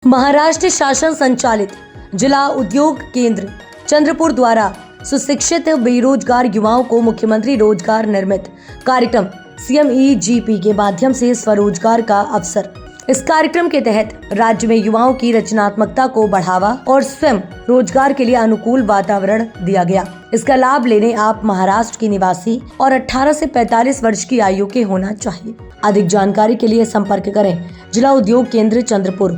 महाराष्ट्र शासन संचालित जिला उद्योग केंद्र चंद्रपुर द्वारा सुशिक्षित बेरोजगार युवाओं को मुख्यमंत्री रोजगार निर्मित कार्यक्रम CMEGP के माध्यम से स्वरोजगार का अवसर। इस कार्यक्रम के तहत राज्य में युवाओं की रचनात्मकता को बढ़ावा और स्वयं रोजगार के लिए अनुकूल वातावरण दिया गया। इसका लाभ लेने आप महाराष्ट्र की निवासी और 18 से 45 वर्ष की आयु के होना चाहिए। अधिक जानकारी के लिए संपर्क करें जिला उद्योग केंद्र चंद्रपुर।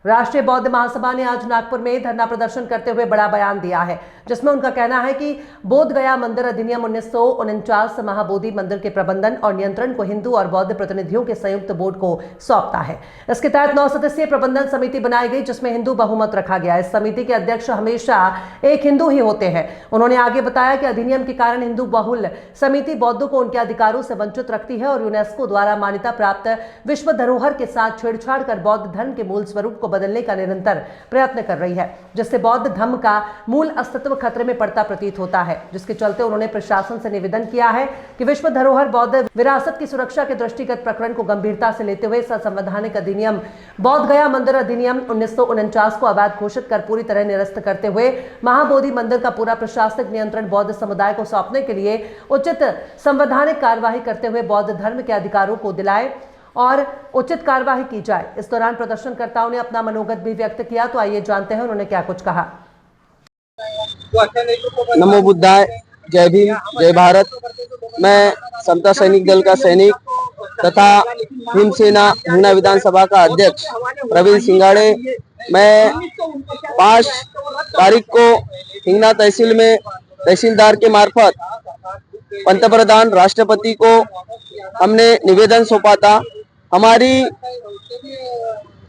राष्ट्रीय बौद्ध महासभा ने आज नागपुर में धरना प्रदर्शन करते हुए बड़ा बयान दिया है, जिसमें उनका कहना है कि बोध गया मंदिर अधिनियम 1949 महाबोधि मंदिर के प्रबंधन और नियंत्रण को हिंदू और बौद्ध प्रतिनिधियों के संयुक्त बोर्ड को सौंपता है। इसके तहत 9 सदस्यीय प्रबंधन समिति बनाई गई, जिसमें हिंदू बहुमत रखा गया। इस समिति के अध्यक्ष हमेशा एक हिंदू ही होते हैं। उन्होंने आगे बताया कि अधिनियम के कारण हिंदू बहुल समिति बौद्धों को उनके अधिकारों से वंचित रखती है और यूनेस्को द्वारा मान्यता प्राप्त विश्व धरोहर के साथ छेड़छाड़ कर बौद्ध धर्म के मूल स्वरूप को बदलने का निरंतर प्रयत्न कर रही है, जिससे बौद्ध धर्म का मूल अस्तित्व खतरे में पड़ता प्रतीत होता है। जिसके चलते उन्होंने प्रशासन से निवेदन किया है कि विश्व धरोहर बौद्ध विरासत की सुरक्षा के दृष्टिगत प्रकरण को गंभीरता से लेते हुए संवैधानिक अधिनियम बोध गया मंदिर अधिनियम 1949 को अवैध घोषित कर पूरी तरह निरस्त करते हुए महाबोधि मंदिर का पूरा प्रशासनिक नियंत्रण बौद्ध समुदाय को सौंपने के लिए उचित संवैधानिक कार्यवाही करते हुए बौद्ध धर्म के अधिकारों को दिलाए और उचित कार्यवाही की जाए। इस दौरान प्रदर्शनकर्ताओं ने अपना मनोगत भी व्यक्त किया, तो आइए जानते हैं उन्होंने क्या कुछ कहा। नमो बुद्धाय, जय भीम, जय भारत। मैं समता सैनिक दल का सैनिक तथा भीमसेना हिंगना विधानसभा का अध्यक्ष प्रवीण सिंगाड़े। मैं 5 तारीख को हिंगना तहसील में तहसीलदार के मार्फत पंतप्रधान राष्ट्रपति को हमने निवेदन सौंपा था। हमारी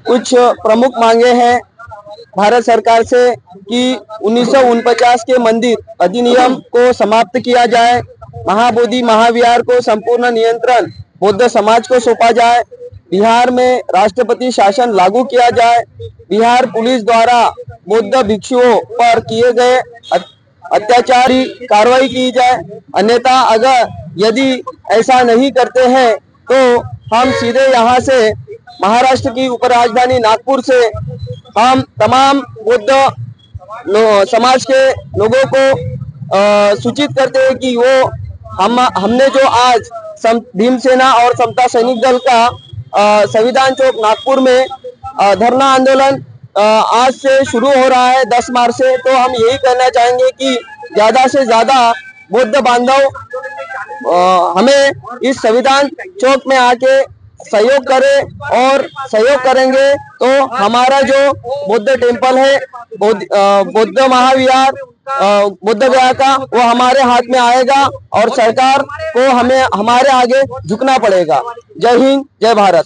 कुछ प्रमुख मांगे हैं भारत सरकार से कि 1949 के मंदिर अधिनियम को समाप्त किया जाए, महाबोधि महाविहार को संपूर्ण नियंत्रण बौद्ध समाज को सौंपा जाए, बिहार में राष्ट्रपति शासन लागू किया जाए, बिहार पुलिस द्वारा बौद्ध भिक्षुओं पर किए गए अत्याचारी कार्रवाई की जाए। अन्यथा अगर यदि ऐसा नहीं करते हैं तो हम सीधे यहाँ से महाराष्ट्र की उपराजधानी नागपुर से हम तमाम बौद्ध समाज के लोगों को सूचित करते हैं कि वो हमने जो आज भीमसेना और समता सैनिक दल का संविधान चौक नागपुर में धरना आंदोलन आज से शुरू हो रहा है 10 मार्च से, तो हम यही कहना चाहेंगे कि ज्यादा से ज्यादा बौद्ध बांधव हमें इस संविधान चौक में आके सहयोग करें और सहयोग करेंगे तो हमारा जो बौद्ध टेम्पल है बौद्ध महाविहार बुद्ध गया का वो हमारे हाथ में आएगा और सरकार को हमें हमारे आगे झुकना पड़ेगा। जय हिंद, जय भारत।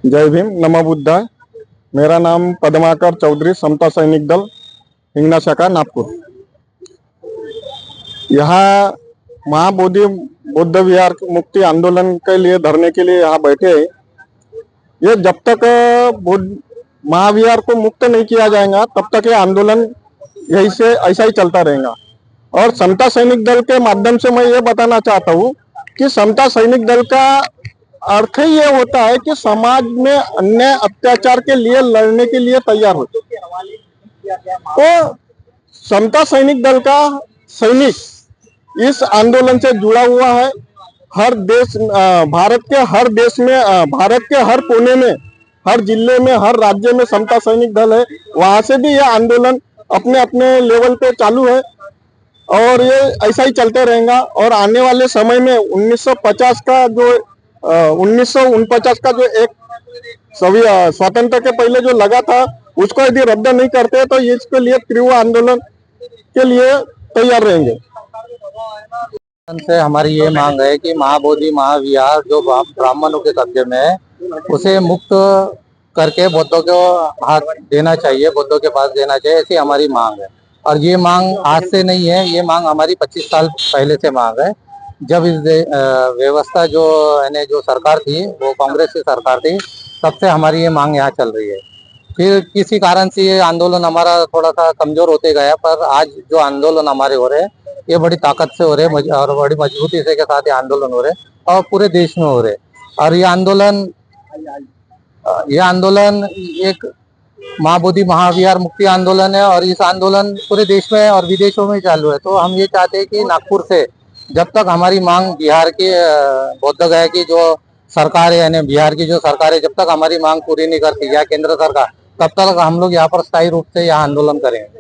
जय भीम, नमो बुद्धाय। मेरा नाम पद्माकर चौधरी, समता सैनिक दल हिंगना शाखा नागपुर। यहाँ महाबोधि बौद्ध विहार मुक्ति आंदोलन के लिए धरने के लिए यहाँ बैठे हैं। ये जब तक महाविहार को मुक्त नहीं किया जाएगा तब तक ये आंदोलन यही से ऐसा ही चलता रहेगा। और समता सैनिक दल के माध्यम से मैं ये बताना चाहता हूँ कि समता सैनिक दल का अर्थ ही ये होता है कि समाज में अन्याय अत्याचार के लिए लड़ने के लिए तैयार हो। तो समता सैनिक दल का सैनिक इस आंदोलन से जुड़ा हुआ है। हर देश, भारत के हर देश में, भारत के हर कोने में, हर जिले में, हर राज्य में समता सैनिक दल है। वहां से भी यह आंदोलन अपने अपने लेवल पे चालू है और ये ऐसा ही चलते रहेगा। और आने वाले समय में 1949 का जो एक स्वतंत्रता के पहले जो लगा था उसको यदि रद्द नहीं करते तो इसके लिए तीव्र आंदोलन के लिए तैयार रहेंगे। से हमारी ये मांग है कि महाबोधि महाविहार जो ब्राह्मणों के कब्जे में है उसे मुक्त करके बौद्धों को हाथ देना चाहिए, बौद्धों के पास देना चाहिए, ऐसी हमारी मांग है। और ये मांग आज से नहीं है, ये मांग हमारी 25 साल पहले से मांग है। जब इस व्यवस्था जो सरकार थी वो कांग्रेस की सरकार थी, तब से हमारी ये मांग यहाँ चल रही है। फिर किसी कारण से ये आंदोलन हमारा थोड़ा सा कमजोर होते गया, पर आज जो आंदोलन हमारे हो रहे हैं ये बड़ी ताकत से हो रहे और बड़ी मजबूती से के साथ ये आंदोलन हो रहे और पूरे देश में हो रहे। और ये आंदोलन ये आंदोलन एक महाबोधि महाविहार मुक्ति आंदोलन है और इस आंदोलन पूरे देश में और विदेशों में चालू है। तो हम ये चाहते हैं कि नागपुर से जब तक हमारी मांग बिहार की बौद्ध गया की जो सरकार है यानी बिहार की जो सरकार है जब तक हमारी मांग पूरी नहीं करती या केंद्र सरकार तब तक हम लोग यहाँ पर स्थायी रूप से यहाँ आंदोलन करेंगे।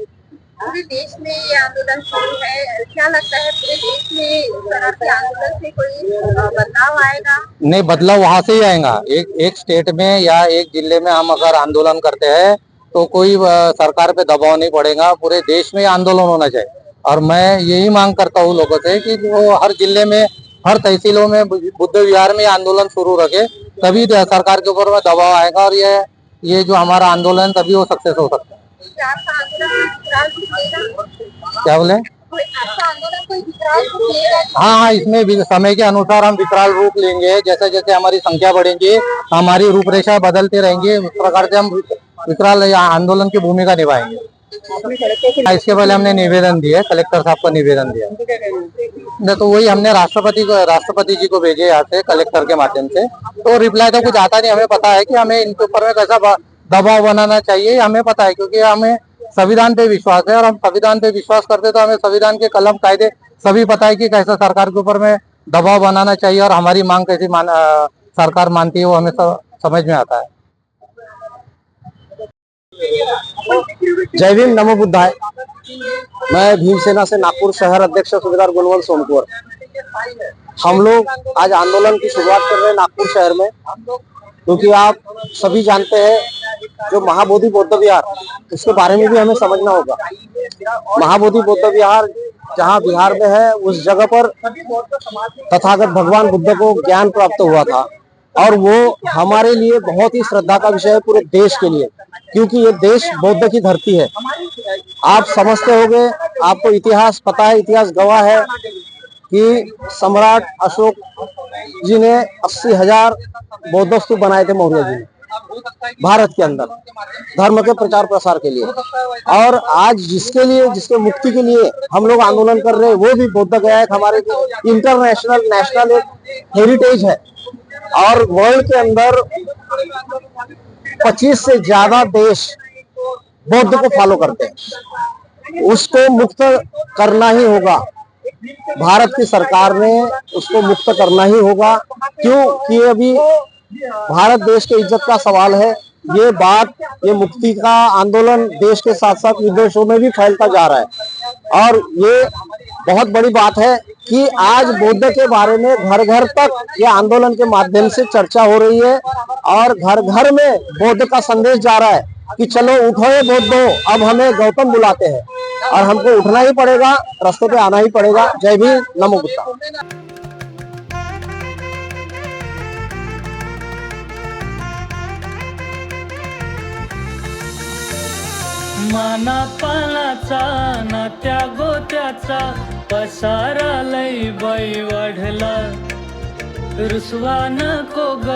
पूरे देश में ये आंदोलन शुरू है, क्या लगता है पूरे देश में इस तरह के आंदोलन से कोई बदलाव आएगा? नहीं, बदलाव वहां से ही आएगा। एक स्टेट में या एक जिले में हम अगर आंदोलन करते हैं तो कोई सरकार पे दबाव नहीं पड़ेगा, पूरे देश में आंदोलन होना चाहिए। और मैं यही मांग करता हूँ लोगों से कि वो हर जिले में हर तहसीलों में बुद्ध विहार में आंदोलन शुरू रखे, तभी सरकार के ऊपर में दबाव आएगा और ये जो हमारा आंदोलन तभी वो सक्सेस हो सकता है। क्या बोले? हाँ, इसमें भी समय के अनुसार हम विकराल रूप लेंगे। जैसे जैसे हमारी संख्या बढ़ेगी हमारी रूपरेखा बदलते रहेंगे, उस प्रकार से हम विकराल आंदोलन की भूमिका निभाएंगे। इसके पहले हमने निवेदन दिया, कलेक्टर साहब को निवेदन दिया, तो वही हमने राष्ट्रपति जी को भेजे यहाँ से कलेक्टर के माध्यम से। तो रिप्लाई तो कुछ आता नहीं। हमें पता है कि हमें इनके ऊपर में कैसा दबाव बनाना चाहिए, हमें पता है, क्योंकि हमें संविधान पे विश्वास है और हम संविधान पे विश्वास करते तो हमें संविधान के कलम कायदे सभी पता है कि कैसा सरकार के ऊपर में दबाव बनाना चाहिए और हमारी मांग कैसी सरकार मानती है वो हमें समझ में आता है। जय भीम, नमो बुद्धाय। मैं भीमसेना से नागपुर शहर अध्यक्ष सूबेदार गुणवंत सोमकुंवर। हम लोग आज आंदोलन की शुरुआत कर रहे हैं नागपुर शहर में, क्योंकि आप सभी जानते हैं जो महाबोधि बौद्ध विहार, उसके बारे में भी हमें समझना होगा। महाबोधि बौद्ध विहार जहाँ बिहार में है, उस जगह पर तथागत भगवान बुद्ध को ज्ञान प्राप्त हुआ था और वो हमारे लिए बहुत ही श्रद्धा का विषय है, पूरे देश के लिए, क्योंकि ये देश बौद्ध की धरती है। आप समझते होंगे, आपको इतिहास पता है, इतिहास गवाह है कि सम्राट अशोक जी ने 80,000 बौद्ध स्तूप बनाए थे मौर्य जी ने भारत के अंदर धर्म के प्रचार प्रसार के लिए। और आज जिसके मुक्ति के लिए हम लोग आंदोलन कर रहे हैं वो भी बौद्ध गया है। हमारे इंटरनेशनल नेशनल एक हेरिटेज है और वर्ल्ड के अंदर 25 से ज्यादा देश बौद्ध को फॉलो करते हैं। उसको मुक्त करना ही होगा, भारत की सरकार ने उसको मुक्त करना ही होगा, क्योंकि अभी भारत देश के इज्जत का सवाल है। ये मुक्ति का आंदोलन देश के साथ साथ विदेशों में भी फैलता जा रहा है और ये बहुत बड़ी बात है कि आज बौद्ध के बारे में घर घर तक ये आंदोलन के माध्यम से चर्चा हो रही है और घर घर में बौद्ध का संदेश जा रहा है कि चलो उठो ये बौद्धो, अब हमें गौतम बुलाते हैं और हमको उठना ही पड़ेगा, रास्ते पे आना ही पड़ेगा। जय भीम, नमो बुद्धाय। माना पालाचा ना त्या गोत्याचा पसारा लई बाई वाढला, रुसवा नको ग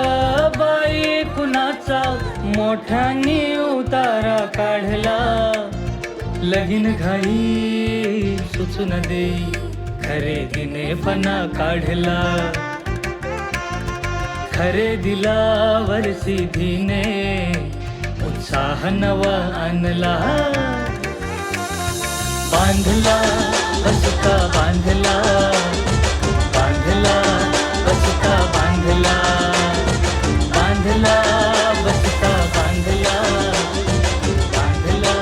बाई कुणाचा मोठ्यानी उतारा काढला, लगीन घाई सुचून देई खरेदीने पणा काढला, खरेदीला वर्षीधीने उत्साह नवा आणला, बांधला बसता बांधला, बांधला बसता बांधला, बांधला बसता बांधला, बांधला बसता बांधला।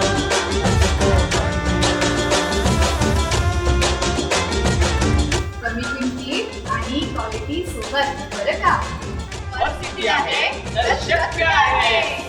कमी किमतीत आणि क्वालिटी सोबत बरं का? और सिटी आहे तर शक्य आहे।